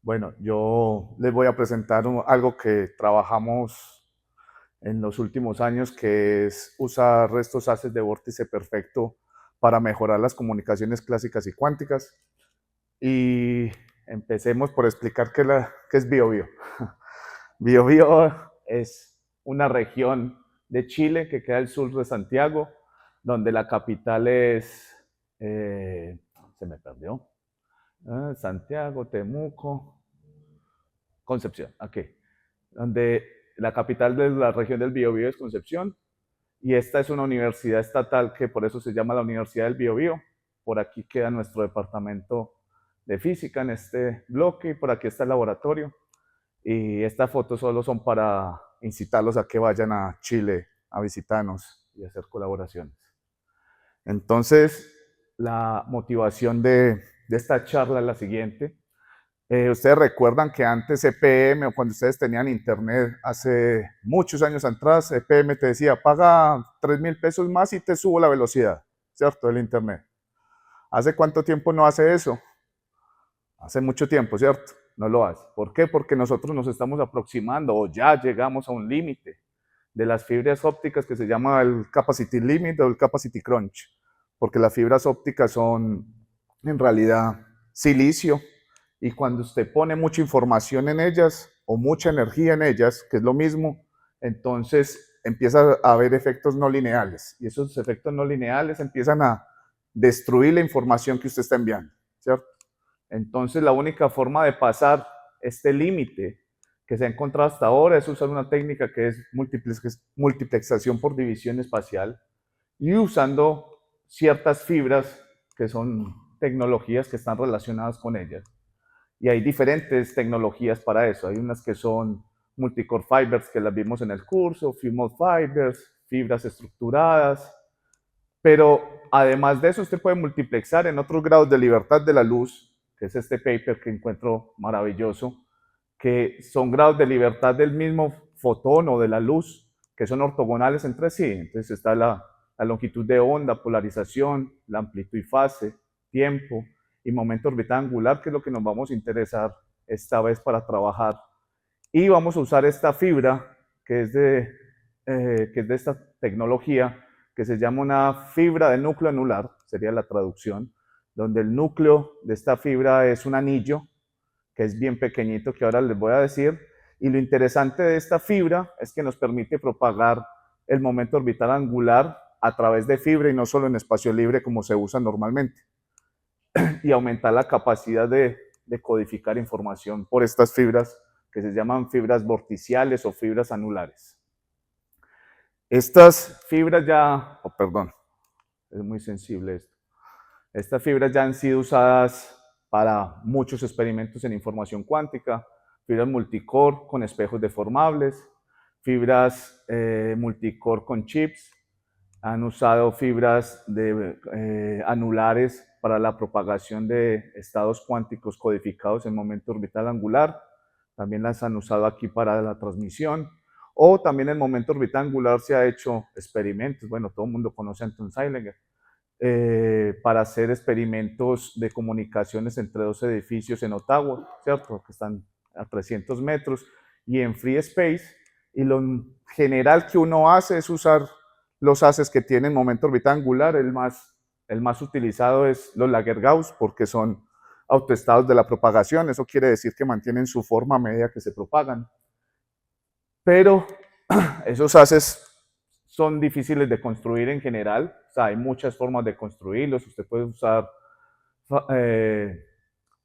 Bueno, yo les voy a presentar algo que trabajamos en los últimos años, que es usar estos haces de vórtice perfecto para mejorar las comunicaciones clásicas y cuánticas. Y empecemos por explicar qué es BioBio. BioBio es una región de Chile que queda al sur de Santiago, donde la capital es, eh, se me perdió, Santiago, Temuco, Concepción, aquí, donde la capital de la región del Biobío es Concepción, y esta es una universidad estatal que por eso se llama la Universidad del Biobío. Por aquí queda nuestro departamento de física en este bloque, y por aquí está el laboratorio, y estas fotos solo son para incitarlos a que vayan a Chile a visitarnos y hacer colaboraciones. Entonces, la motivación de esta charla es la siguiente. Ustedes recuerdan que antes EPM, o cuando ustedes tenían internet hace muchos años atrás, EPM te decía, paga 3.000 pesos más y te subo la velocidad, ¿cierto? Del internet. ¿Hace cuánto tiempo no hace eso? Hace mucho tiempo, ¿cierto? No lo hace. ¿Por qué? Porque nosotros nos estamos aproximando o ya llegamos a un límite de las fibras ópticas que se llama el capacity limit o el capacity crunch, porque las fibras ópticas son en realidad silicio, y cuando usted pone mucha información en ellas o mucha energía en ellas, que es lo mismo, entonces empieza a haber efectos no lineales, y esos efectos no lineales empiezan a destruir la información que usted está enviando, ¿cierto? Entonces la única forma de pasar este límite que se ha encontrado hasta ahora es usar una técnica que es multiplexación por división espacial, y usando ciertas fibras que son tecnologías que están relacionadas con ellas. Y hay diferentes tecnologías para eso. Hay unas que son multicore fibers, que las vimos en el curso, fumose fibers, fibras estructuradas, pero además de eso usted puede multiplexar en otros grados de libertad de la luz, que es este paper que encuentro maravilloso, que son grados de libertad del mismo fotón o de la luz, que son ortogonales entre sí. Entonces está la longitud de onda, polarización, la amplitud y fase, tiempo y momento orbital angular, que es lo que nos vamos a interesar esta vez para trabajar. Y vamos a usar esta fibra que es de esta tecnología, que se llama una fibra de núcleo anular, sería la traducción, donde el núcleo de esta fibra es un anillo que es bien pequeñito, que ahora les voy a decir. Y lo interesante de esta fibra es que nos permite propagar el momento orbital angular a través de fibra y no solo en espacio libre como se usa normalmente, y aumentar la capacidad de codificar información por estas fibras que se llaman fibras vorticiales o fibras anulares. Estas fibras ya, oh, perdón, es muy sensible esto. Estas fibras ya han sido usadas para muchos experimentos en información cuántica, fibras multicore con espejos deformables, fibras multicore con chips, han usado fibras anulares para la propagación de estados cuánticos codificados en momento orbital angular, también las han usado aquí para la transmisión, o también en momento orbital angular se ha hecho experimentos, bueno, todo el mundo conoce a Anton Zeilinger, para hacer experimentos de comunicaciones entre dos edificios en Ottawa, ¿cierto? Que están a 300 metros y en free space. Y lo general que uno hace es usar los haces que tienen momento orbital angular. El más utilizado es los Laguerre-Gauss, porque son autoestados de la propagación. Eso quiere decir que mantienen su forma a medida que se propagan. Pero esos haces son difíciles de construir en general. O sea, hay muchas formas de construirlos. Usted puede usar eh,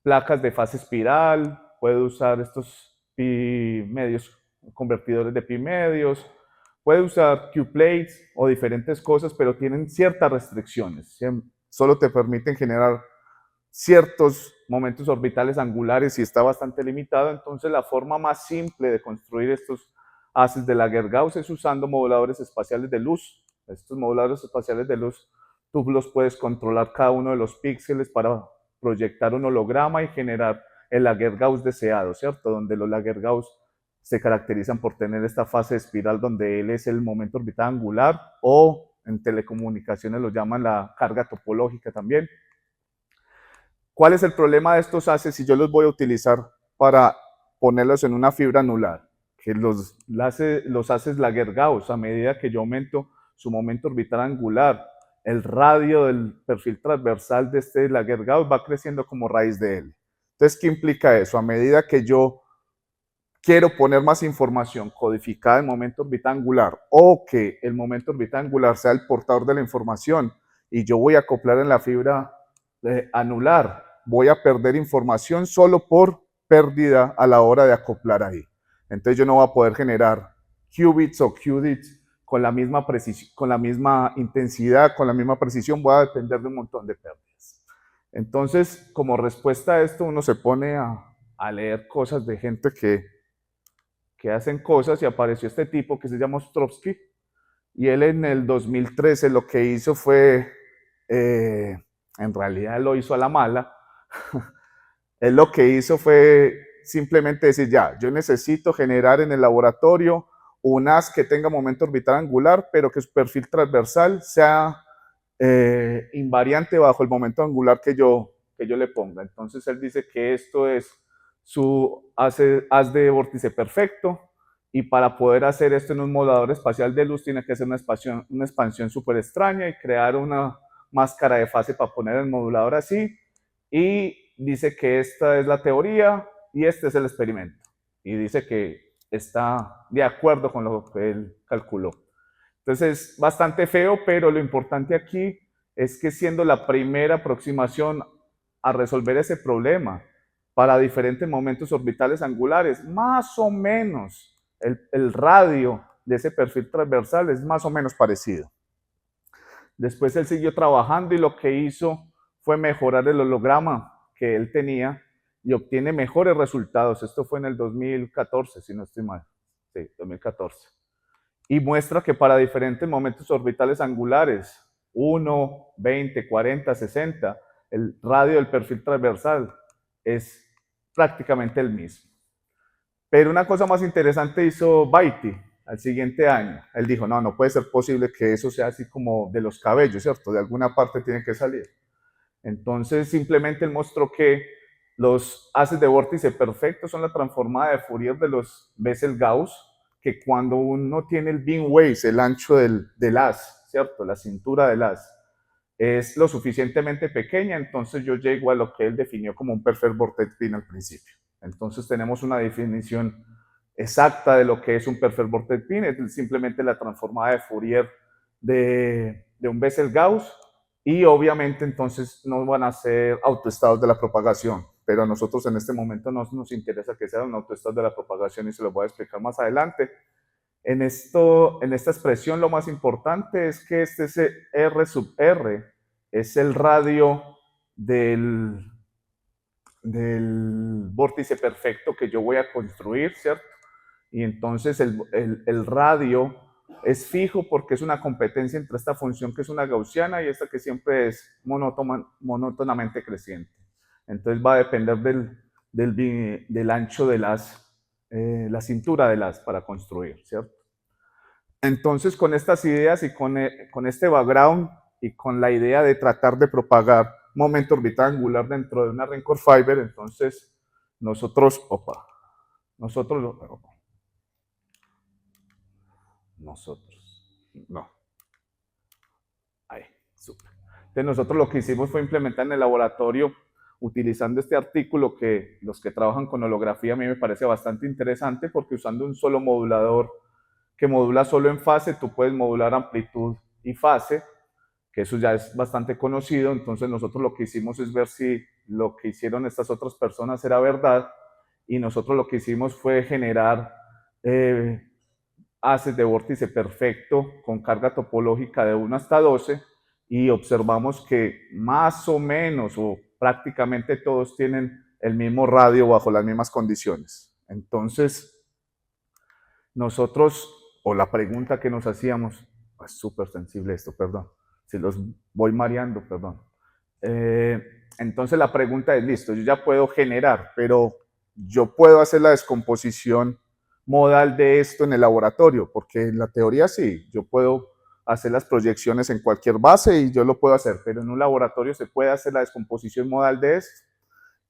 placas de fase espiral, puede usar estos pi medios, convertidores de pi medios, puede usar Q-plates o diferentes cosas, pero tienen ciertas restricciones. Solo te permiten generar ciertos momentos orbitales angulares y está bastante limitado. Entonces, la forma más simple de construir estos haces de Laguerre-Gauss es usando moduladores espaciales de luz. Estos moduladores espaciales de luz, tú los puedes controlar cada uno de los píxeles para proyectar un holograma y generar el Laguerre-Gauss deseado, ¿cierto? Donde los Laguerre-Gauss se caracterizan por tener esta fase espiral donde él es el momento orbital angular, o en telecomunicaciones lo llaman la carga topológica también. ¿Cuál es el problema de estos haces si yo los voy a utilizar para ponerlos en una fibra anular, que los haces Laguerre-Gauss a medida que yo aumento su momento orbital angular. El radio del perfil transversal de este Laguerre-Gauss va creciendo como raíz de L. Entonces, ¿qué implica eso? A medida que yo quiero poner más información codificada en momento orbital angular o que el momento orbital angular sea el portador de la información y yo voy a acoplar en la fibra anular, voy a perder información solo por pérdida a la hora de acoplar ahí. Entonces yo no voy a poder generar qubits o qubits con la misma precisión, con la misma intensidad, con la misma precisión, voy a depender de un montón de pérdidas. Entonces, como respuesta a esto, uno se pone a leer cosas de gente que hacen cosas y apareció este tipo que se llama Ostrovsky y él en el 2013 lo que hizo fue, en realidad lo hizo a la mala, él lo que hizo fue simplemente decir ya, yo necesito generar en el laboratorio un haz que tenga momento orbital angular, pero que su perfil transversal sea invariante bajo el momento angular que yo le ponga. Entonces él dice que esto es su haz de vórtice perfecto y para poder hacer esto en un modulador espacial de luz tiene que hacer una expansión súper extraña y crear una máscara de fase para poner el modulador así y dice que esta es la teoría y este es el experimento y dice que está de acuerdo con lo que él calculó. Entonces es bastante feo, pero lo importante aquí es que siendo la primera aproximación a resolver ese problema para diferentes momentos orbitales angulares, más o menos el radio de ese perfil transversal es más o menos parecido. Después él siguió trabajando y lo que hizo fue mejorar el holograma que él tenía y obtiene mejores resultados. Esto fue en el 2014, si no estoy mal. Sí, 2014. Y muestra que para diferentes momentos orbitales angulares, 1, 20, 40, 60, el radio del perfil transversal es prácticamente el mismo. Pero una cosa más interesante hizo Beatty al siguiente año. Él dijo, no, no puede ser posible que eso sea así como de los cabellos, ¿cierto? De alguna parte tiene que salir. Entonces simplemente él mostró que los haces de vórtice perfecto son la transformada de Fourier de los Bessel-Gauss, que cuando uno tiene el beam waves, el ancho del haz, ¿cierto? La cintura del haz, es lo suficientemente pequeña, entonces yo llego a lo que él definió como un perfect vortex beam al principio. Entonces tenemos una definición exacta de lo que es un perfect vortex beam, es simplemente la transformada de Fourier de un Bessel-Gauss, y obviamente entonces no van a ser autoestados de la propagación, pero a nosotros en este momento nos interesa que sea un autoestado de la propagación y se lo voy a explicar más adelante. En esta expresión lo más importante es que este R sub R es el radio del vórtice perfecto que yo voy a construir, ¿cierto? Y entonces el radio es fijo porque es una competencia entre esta función que es una gaussiana y esta que siempre es monótonamente creciente. Entonces va a depender del ancho de la cintura de las para construir, ¿cierto? Entonces con estas ideas y con este background y con la idea de tratar de propagar momento orbital angular dentro de una Raincore Fiber, entonces nosotros no. Ahí, súper. Entonces nosotros lo que hicimos fue implementar en el laboratorio, utilizando este artículo que los que trabajan con holografía a mí me parece bastante interesante, porque usando un solo modulador que modula solo en fase, tú puedes modular amplitud y fase, que eso ya es bastante conocido. Entonces nosotros lo que hicimos es ver si lo que hicieron estas otras personas era verdad, y nosotros lo que hicimos fue generar haces de vórtice perfecto con carga topológica de 1 hasta 12 y observamos que más o menos o prácticamente todos tienen el mismo radio bajo las mismas condiciones. Entonces, nosotros, o la pregunta que nos hacíamos, es súper sensible esto, perdón, si los voy mareando, perdón. Entonces la pregunta es, listo, yo ya puedo generar, pero yo puedo hacer la descomposición modal de esto en el laboratorio, porque en la teoría sí, yo puedo hacer las proyecciones en cualquier base y yo lo puedo hacer, pero en un laboratorio se puede hacer la descomposición modal de esto.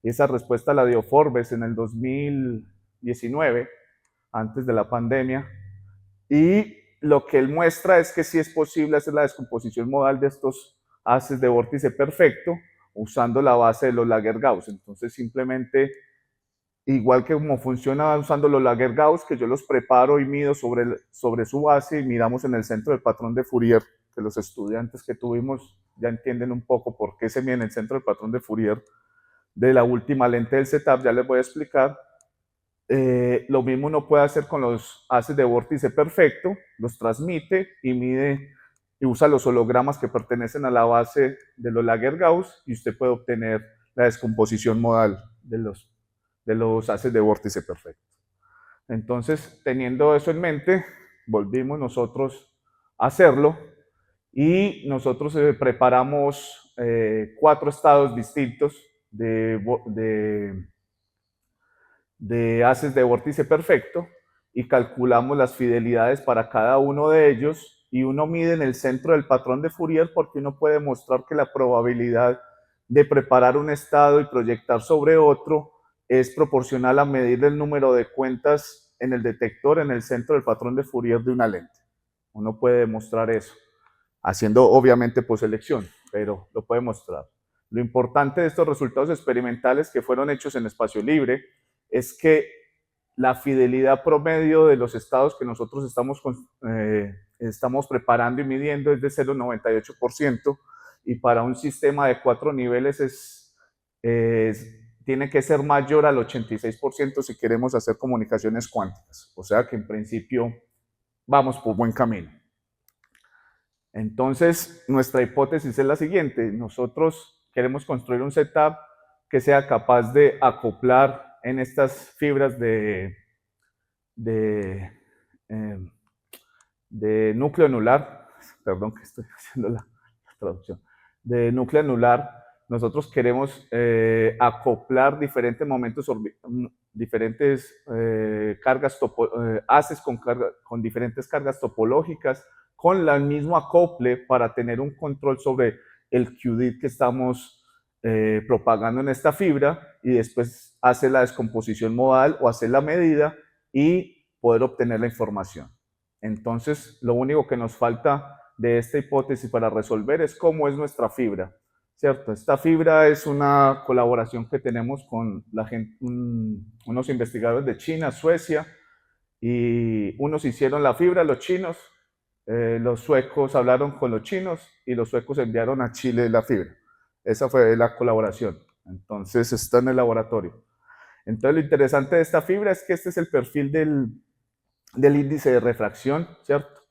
Esa respuesta la dio Forbes en el 2019, antes de la pandemia, y lo que él muestra es que sí es posible hacer la descomposición modal de estos haces de vórtice perfecto usando la base de los Laguerre-Gauss. Entonces simplemente, igual que como funciona usando los Laguerre-Gauss, que yo los preparo y mido sobre su base y miramos en el centro del patrón de Fourier, que los estudiantes que tuvimos ya entienden un poco por qué se mide en el centro del patrón de Fourier de la última lente del setup, ya les voy a explicar. Lo mismo uno puede hacer con los haces de vórtice perfecto, los transmite y mide y usa los hologramas que pertenecen a la base de los Laguerre-Gauss y usted puede obtener la descomposición modal de los haces de vórtice perfecto. Entonces, teniendo eso en mente, volvimos nosotros a hacerlo y nosotros preparamos 4 estados distintos de haces de vórtice perfecto y calculamos las fidelidades para cada uno de ellos y uno mide en el centro del patrón de Fourier porque uno puede mostrar que la probabilidad de preparar un estado y proyectar sobre otro es proporcional a medir el número de cuentas en el detector en el centro del patrón de Fourier de una lente. Uno puede demostrar eso, haciendo obviamente poselección, pero lo puede mostrar. Lo importante de estos resultados experimentales que fueron hechos en espacio libre es que la fidelidad promedio de los estados que nosotros estamos preparando y midiendo es de 0,98% y para un sistema de 4 niveles tiene que ser mayor al 86% si queremos hacer comunicaciones cuánticas. O sea que en principio vamos por buen camino. Entonces, nuestra hipótesis es la siguiente. Nosotros queremos construir un setup que sea capaz de acoplar en estas fibras de núcleo anular, perdón que estoy haciendo la traducción, de núcleo anular, nosotros queremos acoplar diferentes momentos, diferentes cargas, haces con diferentes cargas topológicas, con el mismo acople para tener un control sobre el QDIT que estamos propagando en esta fibra y después hacer la descomposición modal o hacer la medida y poder obtener la información. Entonces, lo único que nos falta de esta hipótesis para resolver es cómo es nuestra fibra, ¿cierto? Esta fibra es una colaboración que tenemos con unos investigadores de China, Suecia, y unos hicieron la fibra, los chinos, los suecos hablaron con los chinos y los suecos enviaron a Chile la fibra. Esa fue la colaboración. Entonces, está en el laboratorio. Entonces, lo interesante de esta fibra es que este es el perfil del índice de refracción, ¿cierto?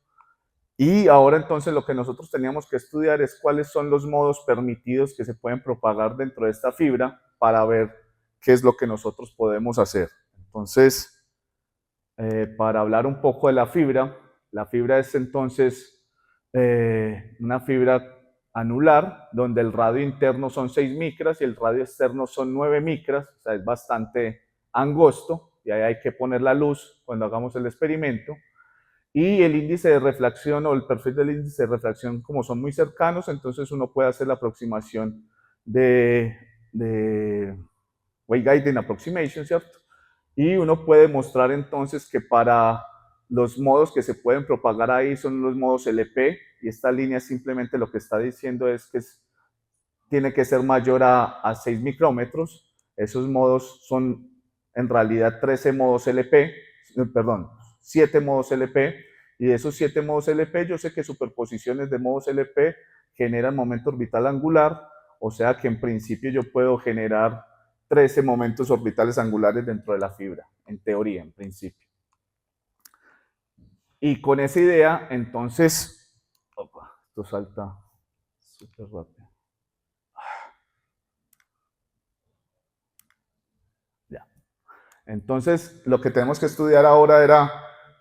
Y ahora entonces lo que nosotros teníamos que estudiar es cuáles son los modos permitidos que se pueden propagar dentro de esta fibra para ver qué es lo que nosotros podemos hacer. Entonces, para hablar un poco de la fibra es entonces una fibra anular, donde el radio interno son 6 micras y el radio externo son 9 micras, o sea, es bastante angosto, y ahí hay que poner la luz cuando hagamos el experimento. Y el índice de refracción o el perfil del índice de refracción, como son muy cercanos, entonces uno puede hacer la aproximación de waveguiding approximation, ¿cierto? Y uno puede mostrar entonces que para los modos que se pueden propagar ahí son los modos LP, y esta línea simplemente lo que está diciendo es que tiene que ser mayor a 6 micrómetros. Esos modos son en realidad 13 modos LP, perdón, 7 modos LP, y de esos 7 modos LP yo sé que superposiciones de modos LP generan momento orbital angular, o sea que en principio yo puedo generar 13 momentos orbitales angulares dentro de la fibra, en teoría, en principio. Y con esa idea, entonces, esto salta súper rápido. Ya. Entonces, lo que tenemos que estudiar ahora era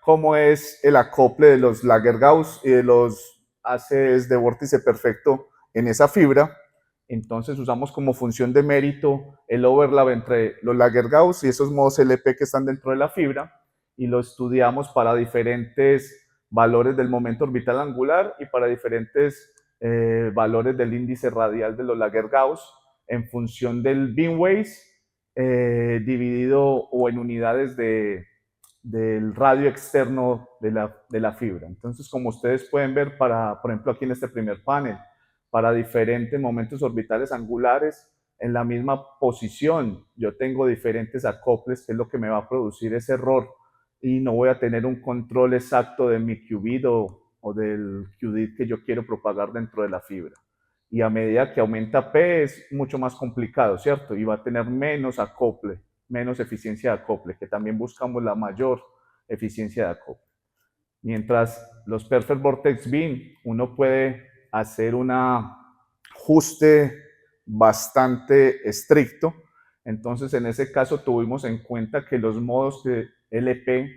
cómo es el acople de los Laguerre-Gauss y de los haces de vórtice perfecto en esa fibra. Entonces usamos como función de mérito el overlap entre los Laguerre-Gauss y esos modos LP que están dentro de la fibra y lo estudiamos para diferentes valores del momento orbital angular y para diferentes valores del índice radial de los Laguerre-Gauss en función del beam waves dividido o en unidades del radio externo de la fibra. Entonces, como ustedes pueden ver, por ejemplo, aquí en este primer panel, para diferentes momentos orbitales angulares, en la misma posición, yo tengo diferentes acoples, que es lo que me va a producir ese error, y no voy a tener un control exacto de mi qubit o del qubit que yo quiero propagar dentro de la fibra. Y a medida que aumenta P es mucho más complicado, ¿cierto? Y va a tener menos acople, menos eficiencia de acople, que también buscamos la mayor eficiencia de acople. Mientras los Perfect Vortex Beam, uno puede hacer un ajuste bastante estricto. Entonces, en ese caso, tuvimos en cuenta que los modos de LP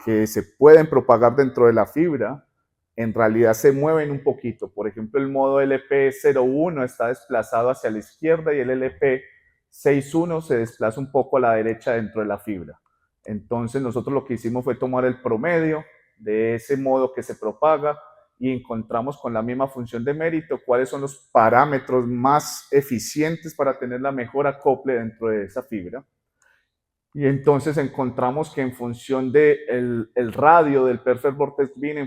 que se pueden propagar dentro de la fibra, en realidad se mueven un poquito. Por ejemplo, el modo LP01 está desplazado hacia la izquierda y el LP61 se desplaza un poco a la derecha dentro de la fibra. Entonces, nosotros lo que hicimos fue tomar el promedio de ese modo que se propaga y encontramos con la misma función de mérito cuáles son los parámetros más eficientes para tener la mejor acople dentro de esa fibra. Y entonces encontramos que en función del el radio del Perfect Vortex Beam,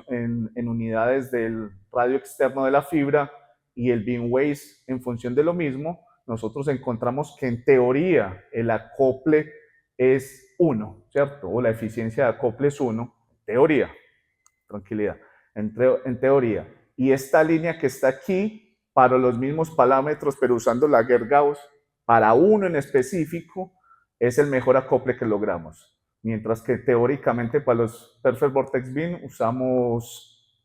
en unidades del radio externo de la fibra y el beam waves en función de lo mismo, nosotros encontramos que en teoría el acople es 1, ¿cierto? O la eficiencia de acople es 1, teoría, tranquilidad, en teoría. Y esta línea que está aquí, para los mismos parámetros, pero usando la Gauss, para uno en específico, es el mejor acople que logramos. Mientras que teóricamente para los Perfect Vortex Beam usamos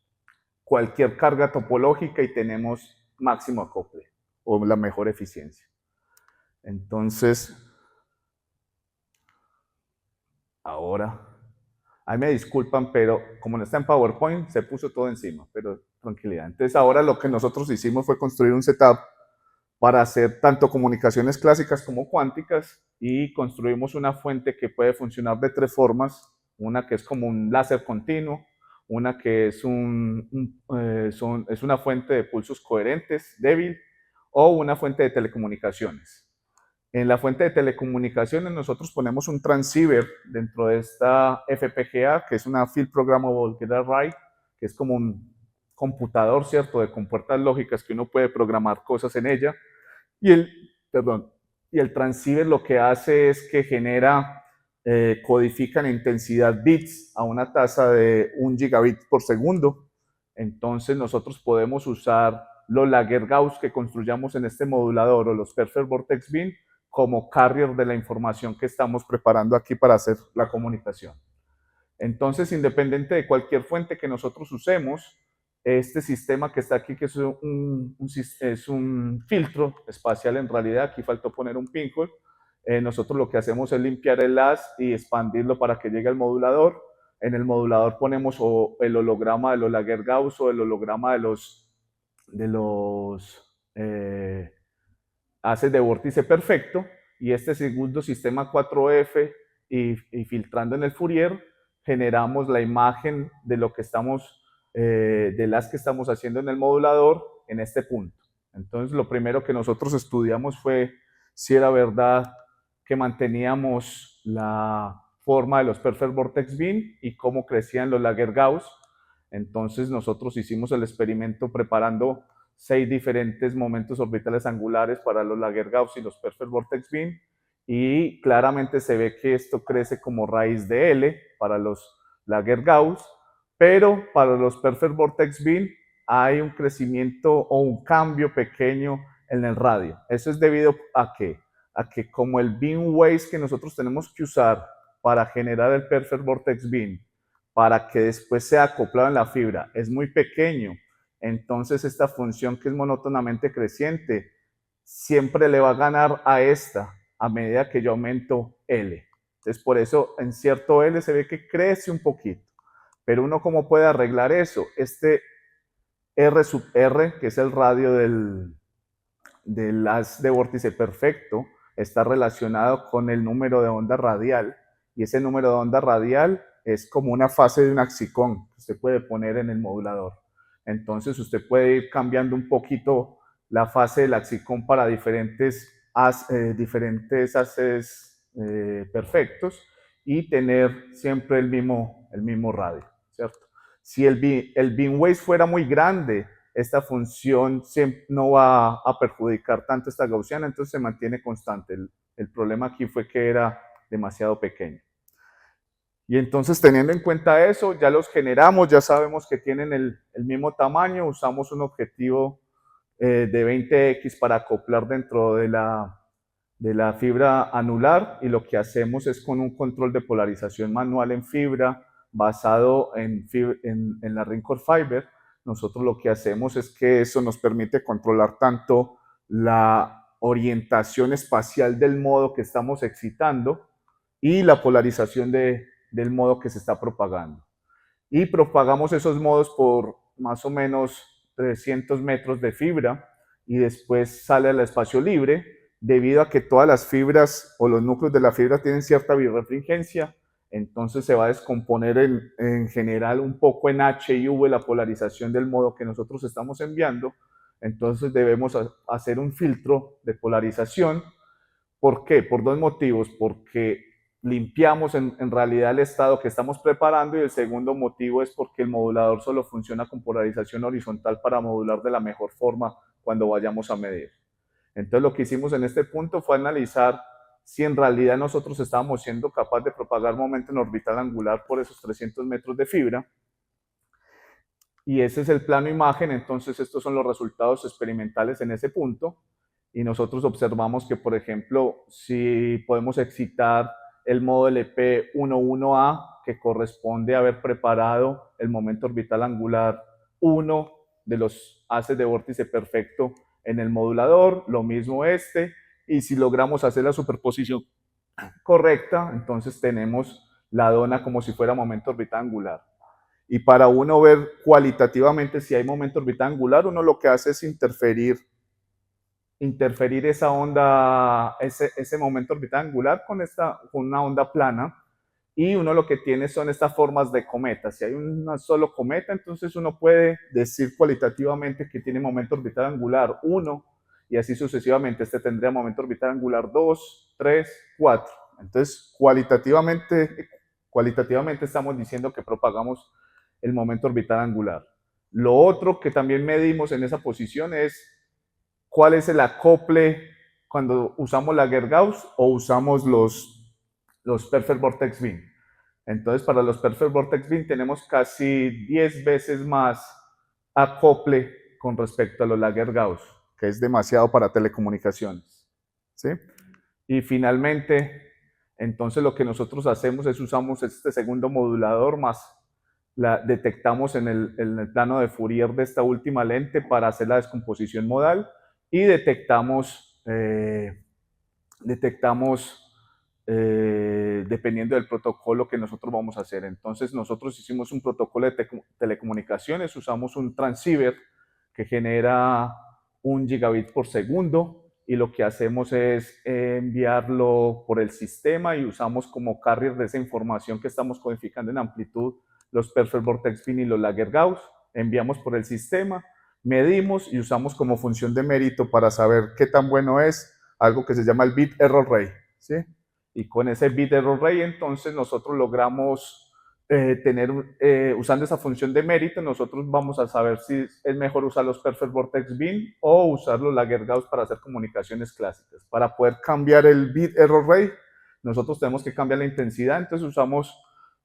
cualquier carga topológica y tenemos máximo acople o la mejor eficiencia. Entonces, ahora, ahí me disculpan, pero como no está en PowerPoint, se puso todo encima, pero tranquilidad. Entonces, ahora lo que nosotros hicimos fue construir un setup para hacer tanto comunicaciones clásicas como cuánticas y construimos una fuente que puede funcionar de tres formas, una que es como un láser continuo, una que es, es una fuente de pulsos coherentes débil o una fuente de telecomunicaciones. En la fuente de telecomunicaciones nosotros ponemos un transceiver dentro de esta FPGA, que es una Field Programmable Gate Array, que es como un computador, ¿cierto?, de compuertas lógicas que uno puede programar cosas en ella. Y el transceiver lo que hace es que genera, codifica en intensidad bits a una tasa de 1 gigabit por segundo. Entonces nosotros podemos usar los Laguerre-Gauss que construyamos en este modulador o los Perfect Vortex Beam como carrier de la información que estamos preparando aquí para hacer la comunicación. Entonces, independiente de cualquier fuente que nosotros usemos, este sistema que está aquí, que es un filtro espacial en realidad, aquí faltó poner un pinhole, nosotros lo que hacemos es limpiar el LAS y expandirlo para que llegue al modulador. En el modulador ponemos o el holograma de los Laguerre-Gauss o el holograma de los haces de vórtice perfecto, y este segundo sistema 4F y filtrando en el Fourier, generamos la imagen de lo que estamos, de las que estamos haciendo en el modulador en este punto. Entonces, lo primero que nosotros estudiamos fue si era verdad que manteníamos la forma de los Perfect Vortex Beam y cómo crecían los Laguerre-Gauss. Entonces, nosotros hicimos el experimento preparando 6 diferentes momentos orbitales angulares para los Laguerre-Gauss y los Perfect Vortex Beam, y claramente se ve que esto crece como raíz de L para los Laguerre-Gauss, pero para los Perfect Vortex Beam hay un crecimiento o un cambio pequeño en el radio. Eso es debido a que como el beam waves que nosotros tenemos que usar para generar el Perfect Vortex Beam, para que después sea acoplado en la fibra, es muy pequeño, entonces esta función que es monótonamente creciente siempre le va a ganar a esta a medida que yo aumento L. Entonces por eso en cierto L se ve que crece un poquito. Pero uno, ¿cómo puede arreglar eso? Este R sub R, que es el radio del haz de vórtice perfecto, está relacionado con el número de onda radial, y ese número de onda radial es como una fase de un axicón que usted puede poner en el modulador. Entonces usted puede ir cambiando un poquito la fase del axicón para diferentes diferentes haces perfectos y tener siempre el mismo radio, ¿cierto? Si el beam waist fuera muy grande, esta función no va a perjudicar tanto esta gaussiana, entonces se mantiene constante. El problema aquí fue que era demasiado pequeño. Y entonces, teniendo en cuenta eso, ya los generamos, ya sabemos que tienen el mismo tamaño, usamos un objetivo de 20x para acoplar dentro de la fibra anular, y lo que hacemos es con un control de polarización manual en fibra basado en la Ringcore Fiber. Nosotros lo que hacemos es que eso nos permite controlar tanto la orientación espacial del modo que estamos excitando y la polarización del modo que se está propagando. Y propagamos esos modos por más o menos 300 metros de fibra y después sale al espacio libre. Debido a que todas las fibras o los núcleos de la fibra tienen cierta birrefringencia, entonces se va a descomponer en general un poco en H y V la polarización del modo que nosotros estamos enviando. Entonces debemos hacer un filtro de polarización. ¿Por qué? Por dos motivos. Porque limpiamos en realidad el estado que estamos preparando, y el segundo motivo es porque el modulador solo funciona con polarización horizontal para modular de la mejor forma cuando vayamos a medir. Entonces lo que hicimos en este punto fue analizar si en realidad nosotros estábamos siendo capaces de propagar momento en orbital angular por esos 300 metros de fibra. Y ese es el plano imagen. Entonces estos son los resultados experimentales en ese punto. Y nosotros observamos que, por ejemplo, si podemos excitar el modo LP11A, que corresponde a haber preparado el momento orbital angular 1 de los haces de vórtice perfecto en el modulador, lo mismo este, y si logramos hacer la superposición correcta, entonces tenemos la dona como si fuera momento orbital angular. Y para uno ver cualitativamente si hay momento orbital angular, uno lo que hace es interferir esa onda, ese momento orbital angular con una onda plana, y uno lo que tiene son estas formas de cometa. Si hay un solo cometa, entonces uno puede decir cualitativamente que tiene momento orbital angular 1, y así sucesivamente. Este tendría momento orbital angular 2, 3, 4. Entonces, cualitativamente estamos diciendo que propagamos el momento orbital angular. Lo otro que también medimos en esa posición es cuál es el acople cuando usamos la Gauss o usamos los Perfect Vortex Beam. Entonces, para los Perfect Vortex Beam tenemos casi 10 veces más acople con respecto a los Laguerre-Gauss, que es demasiado para telecomunicaciones, ¿sí? Y finalmente, entonces lo que nosotros hacemos es usamos este segundo modulador más detectamos en el plano de Fourier de esta última lente para hacer la descomposición modal, y detectamos dependiendo del protocolo que nosotros vamos a hacer. Entonces nosotros hicimos un protocolo de telecomunicaciones, usamos un transceiver que genera 1 gigabit por segundo, y lo que hacemos es enviarlo por el sistema, y usamos como carrier de esa información que estamos codificando en amplitud los Perfect Vortex Beam y los Laguerre-Gauss. Enviamos por el sistema, medimos y usamos como función de mérito para saber qué tan bueno es algo que se llama el bit error rate, ¿sí? Y con ese bit error rate, entonces nosotros logramos usando esa función de mérito, nosotros vamos a saber si es mejor usar los Perfect Vortex Beam o usar los Laguerre-Gauss para hacer comunicaciones clásicas. Para poder cambiar el bit error rate, nosotros tenemos que cambiar la intensidad. Entonces usamos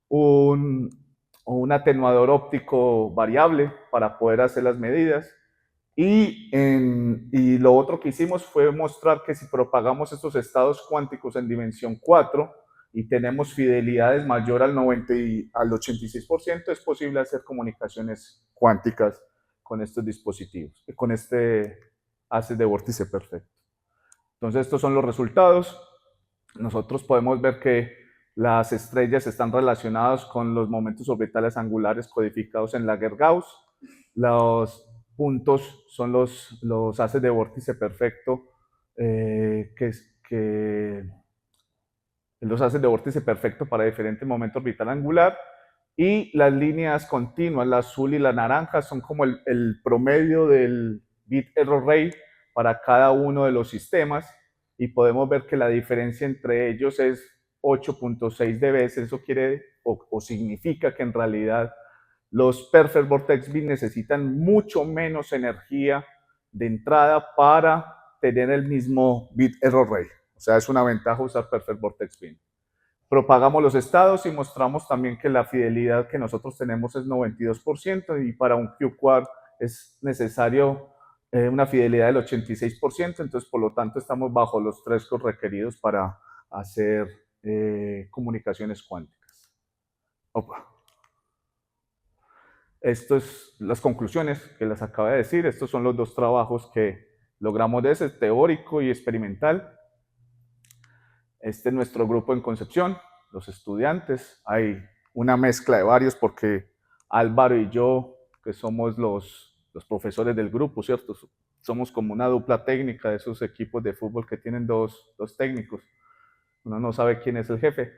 un atenuador óptico variable para poder hacer las medidas. Y lo otro que hicimos fue mostrar que si propagamos estos estados cuánticos en dimensión 4 y tenemos fidelidades mayor al 86%, es posible hacer comunicaciones cuánticas con estos dispositivos, con este haces de vórtice perfecto. Entonces estos son los resultados. Nosotros podemos ver que las estrellas están relacionadas con los momentos orbitales angulares codificados en Laguerre-Gauss. Los puntos son los haces de vórtice perfecto los haces de vórtice perfecto para diferente momento orbital angular, y las líneas continuas, la azul y la naranja, son como el promedio del bit error rate para cada uno de los sistemas. y podemos ver que la diferencia entre ellos es 8.6 dB. Eso quiere o significa que en realidad los Perfect Vortex Beam necesitan mucho menos energía de entrada para tener el mismo bit error rate. O sea, es una ventaja usar Perfect Vortex Beam. Propagamos los estados y mostramos también que la fidelidad que nosotros tenemos es 92% y para un Q-Quad es necesario una fidelidad del 86%, entonces por lo tanto estamos bajo los thresholds requeridos para hacer comunicaciones cuánticas. Opa. Estas es las conclusiones que les acabo de decir. Estos son los dos trabajos que logramos de ese, teórico y experimental. Este es nuestro grupo en Concepción, los estudiantes. Hay una mezcla de varios porque Álvaro y yo, que somos los profesores del grupo, ¿cierto? Somos como una dupla técnica de esos equipos de fútbol que tienen dos técnicos. Uno no sabe quién es el jefe.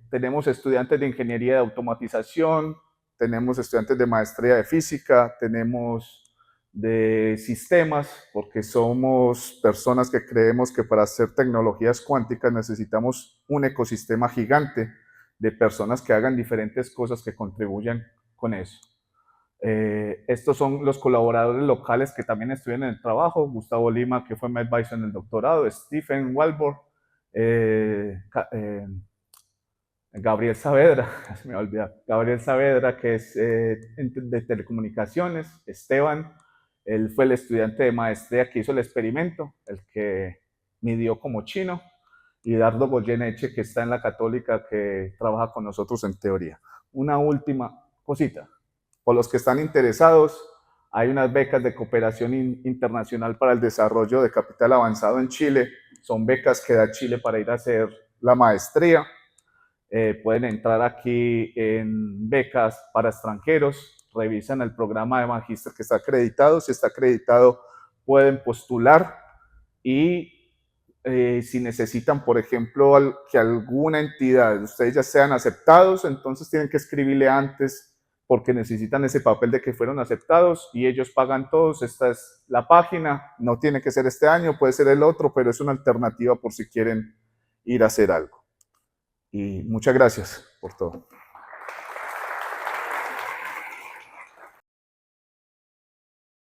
Tenemos estudiantes de ingeniería de automatización, tenemos estudiantes de maestría de física, tenemos de sistemas, porque somos personas que creemos que para hacer tecnologías cuánticas necesitamos un ecosistema gigante de personas que hagan diferentes cosas que contribuyan con eso. Estos son los colaboradores locales que también estuvieron en el trabajo: Gustavo Lima, que fue mi advisor en el doctorado, Stephen Walborg, Gabriel Saavedra, se me va a olvidar, Gabriel Saavedra, que es de telecomunicaciones, Esteban, él fue el estudiante de maestría que hizo el experimento, el que midió como chino, y Dardo Goyeneche, que está en la Católica, que trabaja con nosotros en teoría. Una última cosita, por los que están interesados, hay unas becas de cooperación internacional para el desarrollo de capital avanzado en Chile, son becas que da Chile para ir a hacer la maestría. Pueden entrar aquí en becas para extranjeros, revisan el programa de magíster que está acreditado. Si está acreditado, pueden postular y si necesitan, por ejemplo, que alguna entidad, ustedes ya sean aceptados, entonces tienen que escribirle antes porque necesitan ese papel de que fueron aceptados y ellos pagan todos. Esta es la página, no tiene que ser este año, puede ser el otro, pero es una alternativa por si quieren ir a hacer algo. Y muchas gracias por todo.